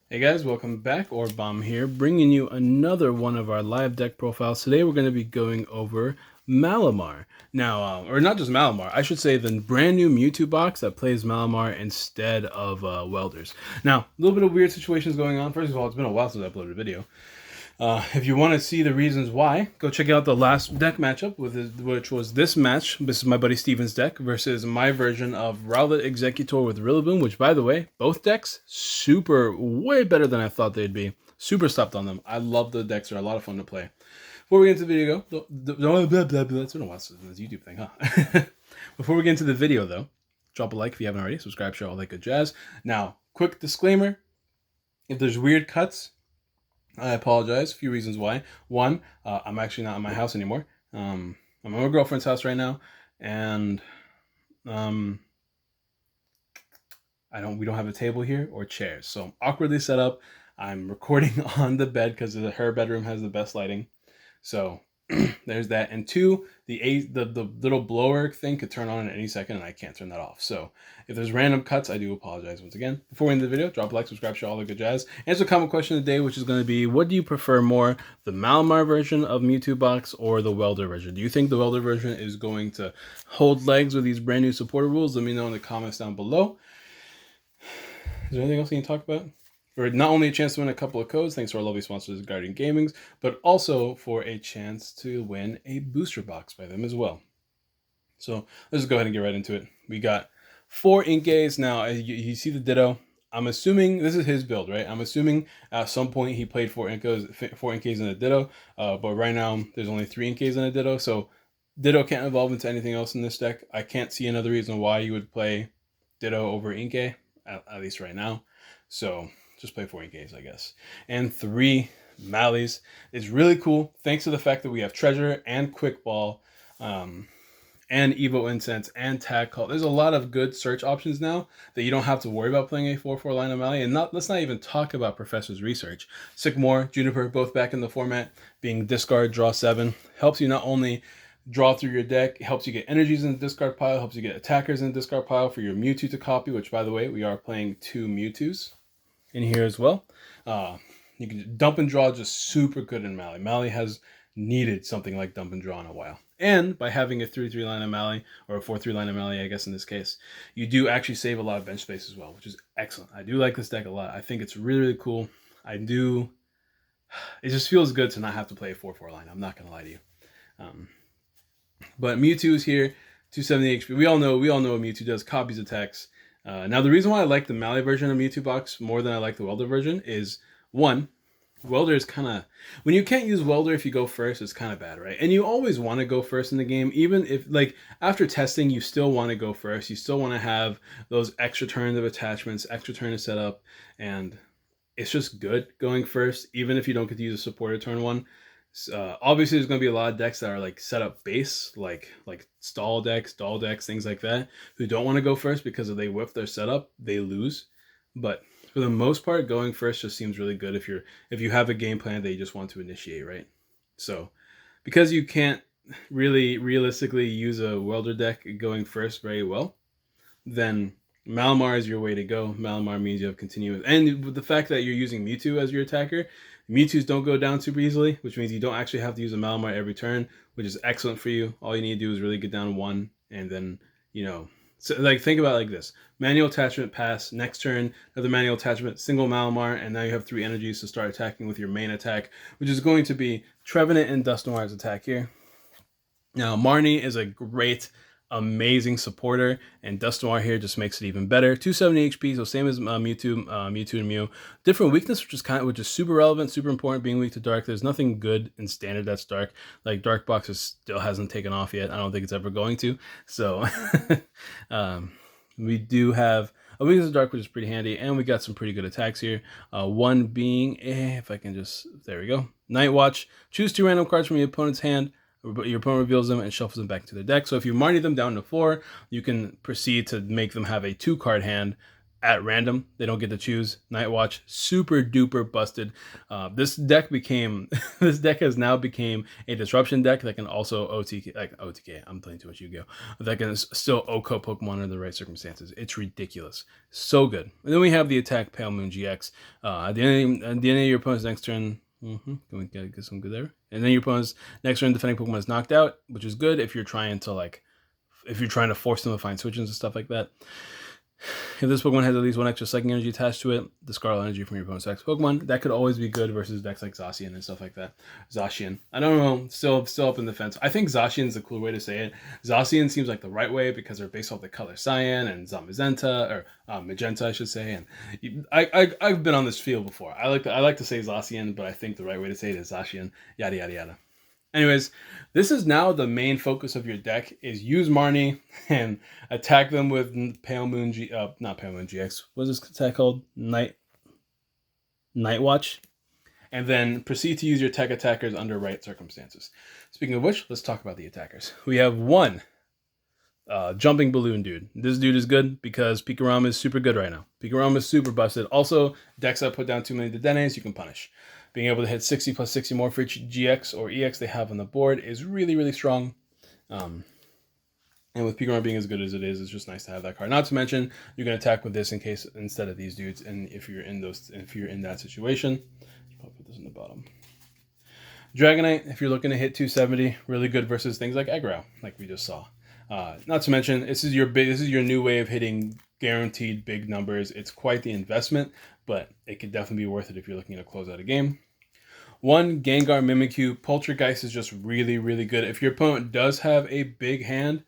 Hey guys, welcome back. Orbomb here, bringing you another one of our live deck profiles. Today we're going to be going over Malamar. Now, or not just Malamar, I should say the brand new Mewtwo box that plays Malamar instead of Welders. Now, a little bit of weird situations going on. First of all, it's been a while since I uploaded a video. If you want to see the reasons why, go check out the last deck matchup, which was this match. This is my buddy Steven's deck versus my version of Rowlet Executor with Rillaboom, which, by the way, both decks, way better than I thought they'd be. Super stopped on them. I love the decks. They're a lot of fun to play. Before we get into the video, it's been a while since this YouTube thing, huh? Before we get into the video, though, drop a like if you haven't already, subscribe, share, all that good jazz. Now, quick disclaimer, if there's weird cuts, I apologize. A few reasons why. One, I'm actually not in my house anymore. I'm at my girlfriend's house right now, and we don't have a table here or chairs, so I'm awkwardly set up. I'm recording on the bed because her bedroom has the best lighting. So there's that. And two, the little blower thing could turn on at any second, and I can't turn that off. So if there's random cuts, I do apologize once again. Before we end the video, drop a like, subscribe, share, all the good jazz. Answer a common question of the day, which is going to be, what do you prefer more, the Malamar version of Mewtwo box or the Welder version? Do you think the Welder version is going to hold legs with these brand new supporter rules? Let me know in the comments down below. Is there anything else you can talk about? For not only a chance to win a couple of codes, thanks to our lovely sponsors, Guardian Gamings, but also for a chance to win a booster box by them as well. So let's just go ahead and get right into it. We got 4 Inkays. Now, you see the Ditto. I'm assuming this is his build, right? I'm assuming at some point he played 4 Inkays in a Ditto, but right now there's only 3 Inkays in a Ditto, so Ditto can't evolve into anything else in this deck. I can't see another reason why you would play Ditto over Inkay, at least right now. So just play 4 Inkays, I guess. And 3 Mallies is really cool, thanks to the fact that we have Treasure and Quick Ball, and Evo Incense and Tag Call. There's a lot of good search options now that you don't have to worry about playing a 4/4 line of Mallie. And let's not even talk about Professor's Research. Sycamore, Juniper, both back in the format, being discard, draw 7, helps you not only draw through your deck, helps you get energies in the discard pile, helps you get attackers in the discard pile for your Mewtwo to copy, which, by the way, we are playing 2 Mewtwo's in here as well. You can dump and draw, just super good in Mallie. Mallie has needed something like dump and draw in a while. And by having a 3/3 line of Mallie, or a 4/3 line of Mallie, I guess in this case, you do actually save a lot of bench space as well, which is excellent. I do like this deck a lot. I think it's really, really cool. It just feels good to not have to play a 4/4 line. I'm not going to lie to you. But Mewtwo is here, 270 HP. We all know what Mewtwo does, copies attacks. Now, the reason why I like the Mallie version of Mewtwo box more than I like the Welder version is, one, Welder is kind of, when you can't use Welder if you go first, it's kind of bad, right? And you always want to go first in the game, even if, like, after testing, you still want to go first. You still want to have those extra turns of attachments, extra turn of setup, and it's just good going first, even if you don't get to use a supporter turn 1. Obviously, there's going to be a lot of decks that are like setup base, like stall decks, things like that, who don't want to go first because if they whiff their setup, they lose. But for the most part, going first just seems really good if you have a game plan that you just want to initiate, right? So because you can't really realistically use a Welder deck going first very well, then Malamar is your way to go. Malamar means you have continuous, and with the fact that you're using Mewtwo as your attacker, Mewtwo's don't go down super easily, which means you don't actually have to use a Malamar every turn, which is excellent for you. All you need to do is really get down 1, and then, so like, think about it like this: manual attachment, pass, next turn, another manual attachment, single Malamar, and now you have 3 energies to start attacking with your main attack, which is going to be Trevenant and Dusknoir's attack here. Now, Marnie is a great, amazing supporter, and Dusknoir here just makes it even better. 270 HP, so same as Mewtwo and Mew. Different weakness, which is super relevant, super important, being weak to dark. There's nothing good in standard that's dark. Like, Dark Box still hasn't taken off yet. I don't think it's ever going to. So we do have a weakness to dark, which is pretty handy, and we got some pretty good attacks here. One being, if I can just, there we go, Night Watch. Choose 2 random cards from your opponent's hand. Your opponent reveals them and shuffles them back into their deck. So if you Marnie them down to 4, you can proceed to make them have a 2-card hand at random. They don't get to choose. Night Watch, super duper busted. This deck became this deck has now became a disruption deck that can also OTK, like OTK. I'm playing too much Yu-Gi-Oh! That can still OHKO Pokemon under the right circumstances. It's ridiculous, so good. And then we have the attack Pale Moon GX. At the end of your opponent's next turn. Can we get some good there? And then your opponent's next turn defending Pokemon is knocked out, which is good if you're trying to force them to find switches and stuff like that. If this Pokemon has at least one extra psychic energy attached to it, discard energy from your opponent's next Pokemon. That could always be good versus decks like Zacian and stuff like that. Zacian. I don't know. Still up in the fence. I think Zacian is the cool way to say it. Zacian seems like the right way because they're based off the color cyan and Zamazenta, or magenta, I should say. And I've been on this field before. I like to say Zacian, but I think the right way to say it is Zacian. Yada yada yada. Anyways, this is now the main focus of your deck, is use Marnie and attack them with Pale Moon not Pale Moon GX. What is this attack called? Night Watch. And then proceed to use your tech attackers under right circumstances. Speaking of which, let's talk about the attackers. We have one jumping balloon dude. This dude is good because Pikarom is super good right now. Pikarom is super busted. Also, decks that put down too many Dedenes, you can punish. Being able to hit 60 plus 60 more for each GX or EX they have on the board is really, really strong. And with Pikarom being as good as it is, it's just nice to have that card. Not to mention, you can attack with this instead of these dudes. And if you're in that situation, I'll put this in the bottom. Dragonite, if you're looking to hit 270, really good versus things like Aggro, like we just saw. Not to mention, this is your new way of hitting guaranteed big numbers. It's quite the investment, but it could definitely be worth it if you're looking to close out a game. One, Gengar, Mimikyu. Poltergeist is just really, really good. If your opponent does have a big hand,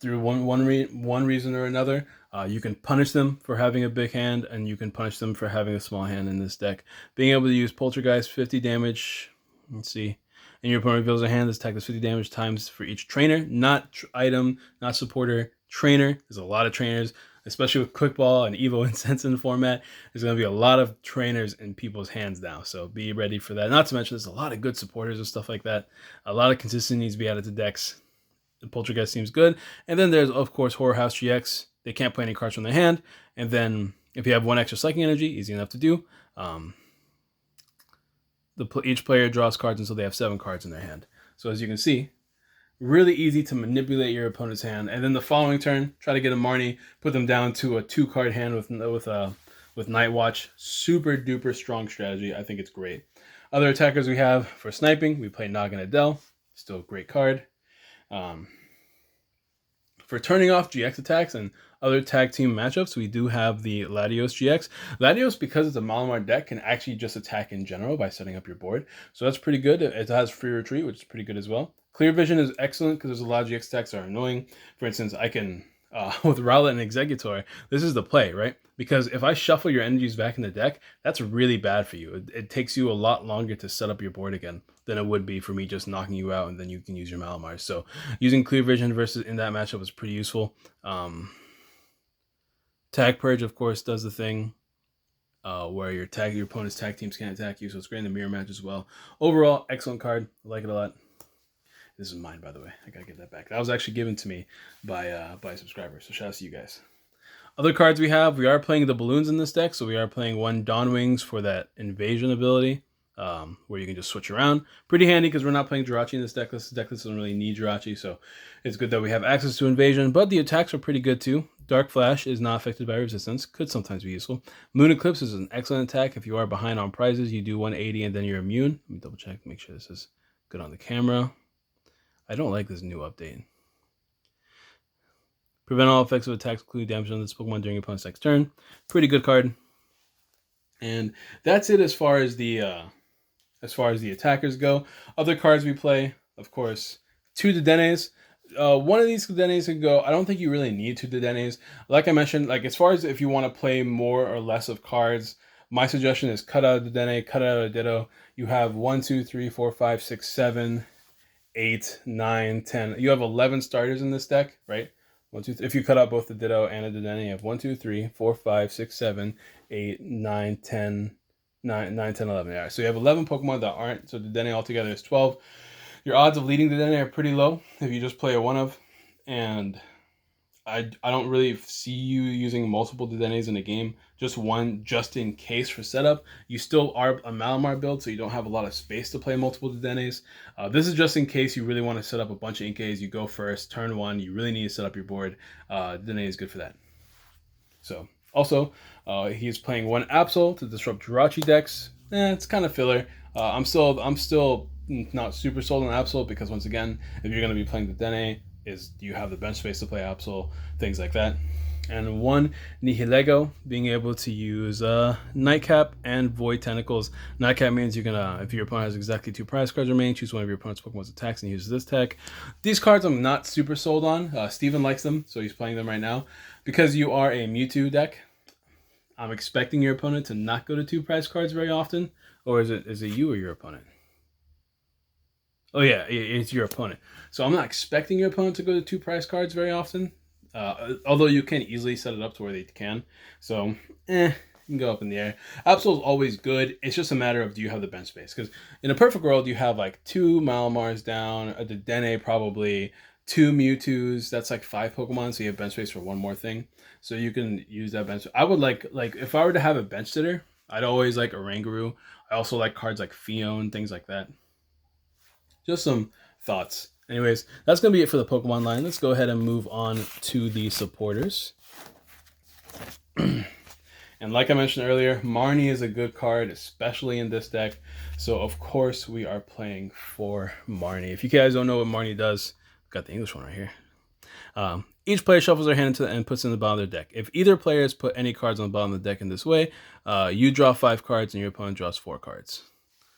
through one reason or another, you can punish them for having a big hand, and you can punish them for having a small hand in this deck. Being able to use Poltergeist, 50 damage. Let's see. And your opponent reveals a hand. This attack does 50 damage times for each trainer, not item, not supporter, trainer. There's a lot of trainers, especially with Quick Ball and Evo Incense in the format. There's going to be a lot of trainers in people's hands now, so be ready for that. Not to mention, there's a lot of good supporters and stuff like that. A lot of consistency needs to be added to decks. The Poltergeist seems good. And then there's, of course, Horror House GX. They can't play any cards from their hand. And then if you have one extra Psychic Energy, easy enough to do. Each player draws cards until they have 7 cards in their hand. So as you can see, really easy to manipulate your opponent's hand. And then the following turn, try to get a Marnie, put them down to a 2-card hand with Night Watch. Super duper strong strategy. I think it's great. Other attackers we have for sniping, we play Noggin Adele. Still a great card. For turning off GX attacks and other tag team matchups, we do have the Latios GX. Latios, because it's a Malamar deck, can actually just attack in general by setting up your board. So that's pretty good. It has free retreat, which is pretty good as well. Clear Vision is excellent because there's a lot of GX attacks that are annoying. For instance, I can, with Rowlet and Executor, this is the play, right? Because if I shuffle your energies back in the deck, that's really bad for you. It takes you a lot longer to set up your board again than it would be for me just knocking you out and then you can use your Malamars. So using Clear Vision versus in that matchup was pretty useful. Tag Purge, of course, does the thing where your opponent's tag teams can't attack you, so it's great in the mirror match as well. Overall, excellent card. I like it a lot. This is mine, by the way. I gotta get that back. That was actually given to me by a subscriber, so shout out to you guys. Other cards we have, we are playing the balloons in this deck, so we are playing one Dawn Wings for that invasion ability, where you can just switch around. Pretty handy because we're not playing Jirachi in this deck list. This deck list doesn't really need Jirachi, so it's good that we have access to invasion, but the attacks are pretty good too. Dark Flash is not affected by resistance, could sometimes be useful. Moon Eclipse is an excellent attack. If you are behind on prizes, you do 180 and then you're immune. Let me double check, make sure this is good on the camera. I don't like this new update. Prevent all effects of attacks, including damage on this Pokemon during your opponent's next turn. Pretty good card. And that's it as far as the attackers go. Other cards we play, of course, 2 Dedenes. One of these Dedenes can go. I don't think you really need 2 Dedenes. Like I mentioned, like as far as if you want to play more or less of cards, my suggestion is cut out a Dedenne, cut out a Ditto. You have 1, 2, 3, 4, 5, 6, 7, 8, 9, 10. You have 11 starters in this deck, right? 1, 2, 3. If you cut out both the Ditto and a Dedenne, you have 1, 2, 3, 4, 5, 6, 7, 8, 9, 10, 9, 10, 11. Yeah, so you have 11 Pokemon that aren't. So Dedenne altogether is 12. Your odds of leading Dedenne are pretty low if you just play a one of. And I don't really see you using multiple Dedenes in a game. Just one, just in case for setup. You still are a Malamar build, so you don't have a lot of space to play multiple Dedenes. This is just in case you really want to set up a bunch of Inkays. You go first, turn one. You really need to set up your board. Dedenne is good for that. So also, he's playing one Absol to disrupt Jirachi decks. It's kind of filler. I'm still not super sold on Absol because once again, if you're going to be playing the Dene, do you have the bench space to play Absol, things like that. And one Nihilego, being able to use Nightcap and Void Tentacles. Nightcap means you can, if your opponent has exactly 2 prize cards remaining, choose one of your opponent's Pokemon's attacks and use this tech. These cards I'm not super sold on. Steven likes them, so he's playing them right now. Because you are a Mewtwo deck, I'm expecting your opponent to not go to 2 prize cards very often. Or is it you or your opponent? Oh yeah, it's your opponent. So I'm not expecting your opponent to go to 2 prize cards very often. Although you can easily set it up to where they can. So, you can go up in the air. Absol is always good. It's just a matter of do you have the bench space. Because in a perfect world, you have like 2 Malamars down, a Dedenne probably, 2 Mewtwo's. That's like 5 Pokemon, so you have bench space for one more thing. So you can use that bench. I would like if I were to have a bench sitter, I'd always like Oranguru. I also like cards like Fion, things like that. Just some thoughts. Anyways, that's going to be it for the Pokemon line. Let's go ahead and move on to the supporters. And like I mentioned earlier, Marnie is a good card, especially in this deck. So, of course, we are playing for Marnie. If you guys don't know what Marnie does, I've got the English one right here. Each player shuffles their hand into and puts in the bottom of their deck. If either player has put any cards on the bottom of the deck in this way, you draw 5 cards and your opponent draws 4 cards.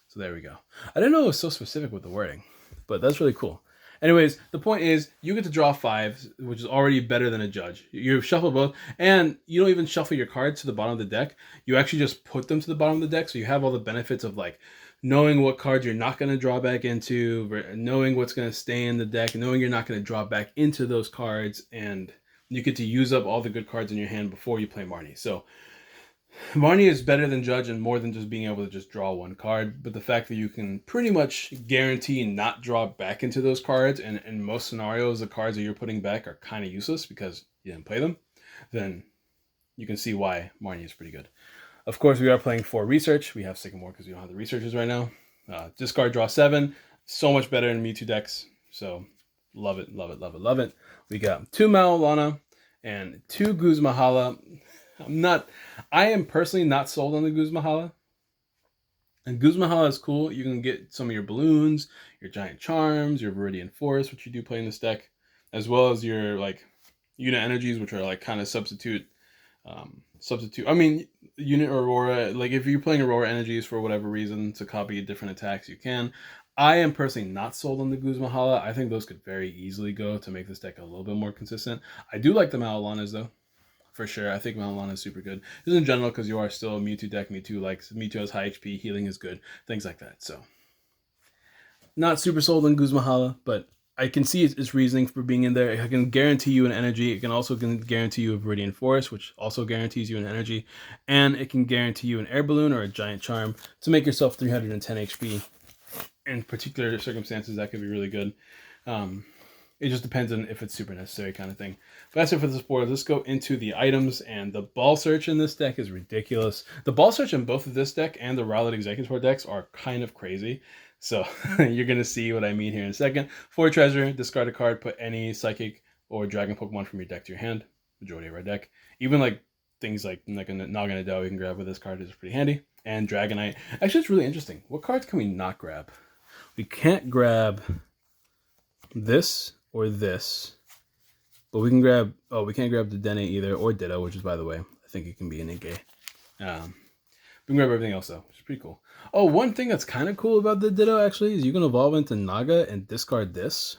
So there we go. I didn't know it was so specific with the wording, but that's really cool. Anyways, the point is you get to draw 5, which is already better than a judge. You shuffle both, and you don't even shuffle your cards to the bottom of the deck. You actually just put them to the bottom of the deck, so you have all the benefits of like knowing what cards you're not going to draw back into, knowing what's going to stay in the deck, knowing you're not going to draw back into those cards, and you get to use up all the good cards in your hand before you play Marnie. So Marnie is better than Judge and more than just being able to just draw 1 card, but the fact that you can pretty much guarantee not draw back into those cards, and in most scenarios the cards that you're putting back are kind of useless because you didn't play them, then you can see why Marnie is pretty good. Of course, we are playing for Research. We have Sycamore because we don't have the Researchers right now. Discard, draw 7. So much better in Mewtwo decks. So love it, love it, love it, love it. We got 2 Maulana and 2 Guzmahala. I am personally not sold on the Guzmahala. And Guzmahala is cool. You can get some of your balloons, your giant charms, your Viridian Forest, which you do play in this deck, as well as your like unit energies, which are like kind of substitute. I mean, unit Aurora. Like if you're playing Aurora energies for whatever reason to copy different attacks, you can. I am personally not sold on the Guzmahala. I think those could very easily go to make this deck a little bit more consistent. I do like the Maulanas though. For sure, I think Maulana is super good. Just in general, because you are still a Mewtwo deck. Mewtwo has high HP, healing is good, things like that. So, not super sold on Guzmahala, but I can see its reasoning for being in there. I can guarantee you an energy. It can also guarantee you a Viridian Forest, which also guarantees you an energy. And it can guarantee you an air balloon or a giant charm to make yourself 310 HP. In particular circumstances, that could be really good. It just depends on if it's super necessary kind of thing. But that's it for this board. Let's go into the items. And the ball search in this deck is ridiculous. The ball search in both of this deck and the Rowlet Executor decks are kind of crazy. So you're going to see what I mean here in a second. For treasure, discard a card, put any Psychic or Dragon Pokemon from your deck to your hand. Majority of our deck. Even like things like a Naganadel we can grab with this card is pretty handy. And Dragonite. Actually, it's really interesting. What cards can we not grab? We can't grab this or this, but we can grab, we can't grab the Dene either, or Ditto, which is, by the way, I think it can be an Inkay. We can grab everything else though, which is pretty cool. Oh, one thing that's kind of cool about the Ditto actually is you can evolve into Naga and discard this.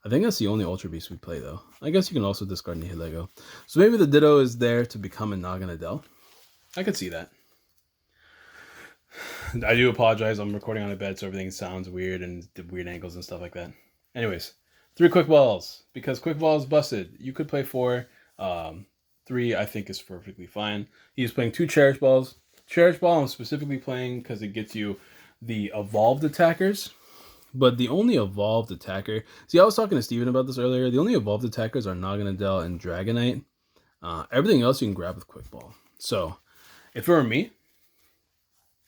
I think that's the only Ultra Beast we play though. I guess you can also discard Nihilego. So maybe the Ditto is there to become a Naganadel. I could see that. I do apologize, I'm recording on a bed so everything sounds weird and weird angles and stuff like that. Anyways, 3 quick balls. Because quick balls busted. You could play 4. 3 I think is perfectly fine. He's playing 2 Cherish Balls. Cherish Ball I'm specifically playing because it gets you the evolved attackers. But the only evolved attacker... See, I was talking to Steven about this earlier. The only evolved attackers are Naganadel and Dragonite. Everything else you can grab with Quick Ball. So, if it were me...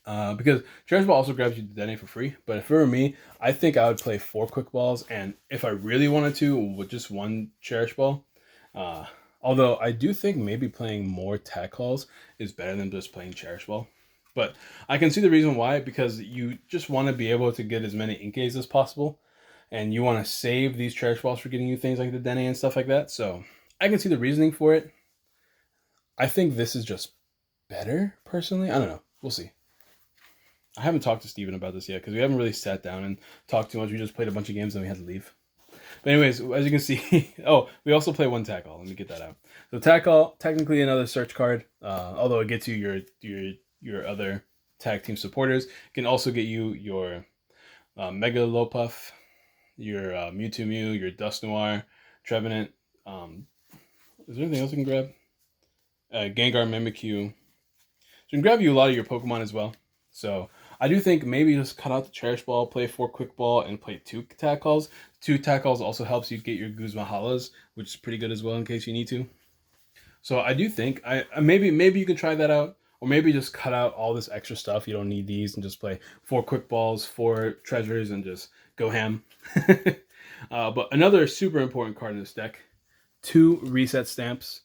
because Cherish Ball also grabs you the Dene for free. But if it were me, I think I would play 4 Quick Balls. And if I really wanted to, with just 1 Cherish Ball. Although I do think maybe playing more Tack Calls is better than just playing Cherish Ball. But I can see the reason why, because you just want to be able to get as many Inkays as possible. And you want to save these Cherish Balls for getting you things like the Dene and stuff like that. So I can see the reasoning for it. I think this is just better, personally. I don't know. We'll see. I haven't talked to Steven about this yet because we haven't really sat down and talked too much. We just played a bunch of games and we had to leave. But anyways, as you can see, oh, we also play 1 Tack Call. Let me get that out. So Tack Call, technically another search card, although it gets you your other tag team supporters. It can also get you your Mega Lopuff, your Mewmew, your Dusknoir, Trevenant. Is there anything else you can grab? Gengar, Mimikyu. So you can grab you a lot of your Pokemon as well. So I do think maybe just cut out the Cherish Ball, play 4 Quick Ball, and play 2 Tack Calls. 2 Tack Calls also helps you get your Guzma Halas, which is pretty good as well in case you need to. So I do think maybe you can try that out, or maybe just cut out all this extra stuff. You don't need these and just play 4 Quick Balls, 4 Treasures, and just go ham. But another super important card in this deck, 2 Reset Stamps.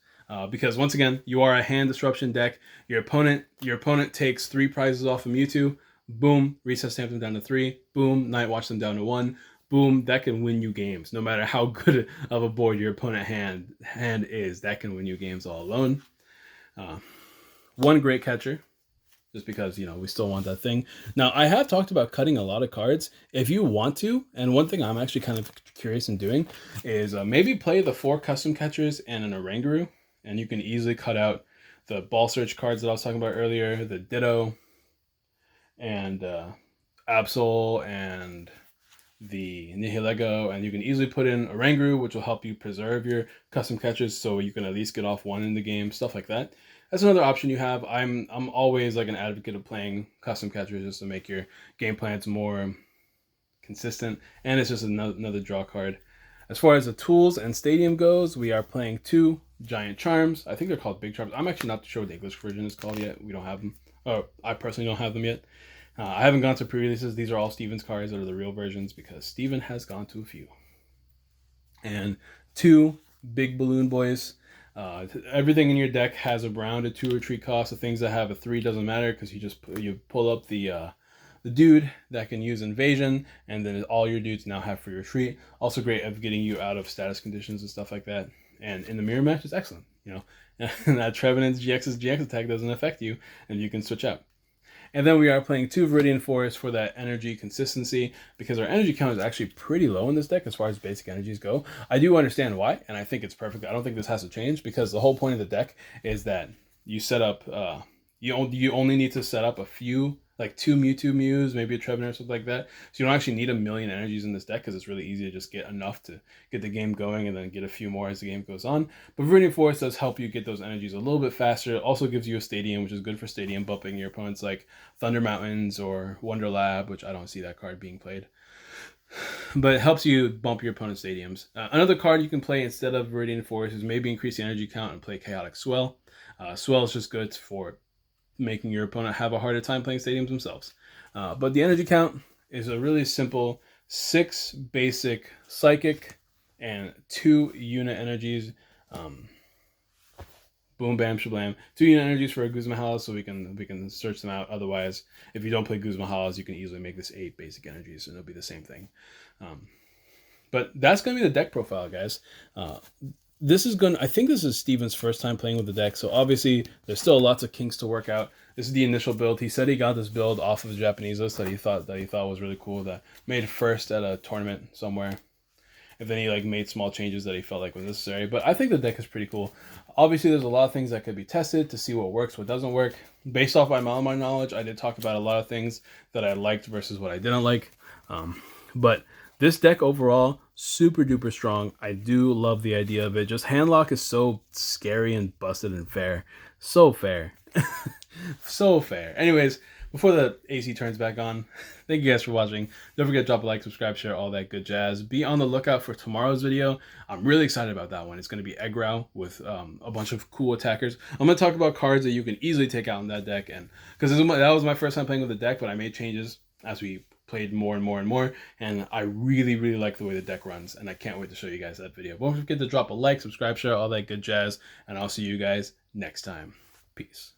Because once again, you are a hand disruption deck. Your opponent takes 3 prizes off of Mewtwo. Boom, reset stamp them down to 3. Boom, night watch them down to 1. Boom, that can win you games. No matter how good of a board your opponent hand is, that can win you games all alone. 1 Great Catcher, just because, you know, we still want that thing. Now, I have talked about cutting a lot of cards. If you want to, and one thing I'm actually kind of curious in doing is maybe play the 4 Custom Catchers and an Oranguru. And you can easily cut out the Ball Search cards that I was talking about earlier, the Ditto, and Absol, and the Nihilego, and you can easily put in Oranguru, which will help you preserve your custom catchers, so you can at least get off 1 in the game, stuff like that. That's another option you have. I'm always like an advocate of playing custom catchers just to make your game plans more consistent, and it's just another draw card. As far as the tools and stadium goes, we are playing 2 Giant Charms. I think they're called Big Charms. I'm actually not sure what the English version is called yet. We don't have them. Oh, I personally don't have them yet. I haven't gone to pre-releases. These are all Steven's cards that are the real versions because Steven has gone to a few. And 2 Big Balloon Boys. Everything in your deck has around a 2 retreat cost. The things that have a 3 doesn't matter because you pull up the dude that can use Invasion, and then all your dudes now have free retreat. Also great at getting you out of status conditions and stuff like that. And in the mirror match, it's excellent. You know, and that Trevenant's GX's GX attack doesn't affect you, and you can switch out. And then we are playing 2 Viridian Forest for that energy consistency, because our energy count is actually pretty low in this deck as far as basic energies go. I do understand why, and I think it's perfect. I don't think this has to change, because the whole point of the deck is that you set up, you only need to set up a few, like 2 Mewtwo Mews, maybe a Trevenant or something like that. So you don't actually need a million energies in this deck because it's really easy to just get enough to get the game going and then get a few more as the game goes on. But Viridian Forest does help you get those energies a little bit faster. It also gives you a stadium, which is good for stadium bumping your opponents like Thunder Mountains or Wonder Lab, which I don't see that card being played. But it helps you bump your opponent's stadiums. Another card you can play instead of Viridian Forest is maybe increase the energy count and play Chaotic Swell. Swell is just good for making your opponent have a harder time playing stadiums themselves. But the energy count is a really simple 6 basic psychic and 2 unit energies. Boom, bam, shablam. 2 unit energies for a Guzma Halas, so we can search them out. Otherwise, if you don't play Guzma Halas, you can easily make this 8 basic energies, and it'll be the same thing. But that's going to be the deck profile, guys. I think this is Steven's first time playing with the deck, so obviously there's still lots of kinks to work out. This is the initial build. He said he got this build off of the Japanese list that he thought was really cool, that made first at a tournament somewhere. And then he like made small changes that he felt like was necessary. But I think the deck is pretty cool. Obviously, there's a lot of things that could be tested to see what works, what doesn't work. Based off my Malamar knowledge, I did talk about a lot of things that I liked versus what I didn't like. But this deck overall, super duper strong. I do love the idea of it. Just handlock is so scary and busted and fair. So fair. So fair. Anyways, before the AC turns back on. Thank you guys for watching. Don't forget to drop a like, subscribe, share, all that good jazz. Be on the lookout for tomorrow's video. I'm really excited about that one. It's going to be Eggrow with a bunch of cool attackers. I'm going to talk about cards that you can easily take out in that deck, and because that was my first time playing with the deck, but I made changes as we played more and more and more, and I really like the way the deck runs, and I can't wait to show you guys that video. Don't forget to drop a like, subscribe, share, all that good jazz, and I'll see you guys next time. Peace.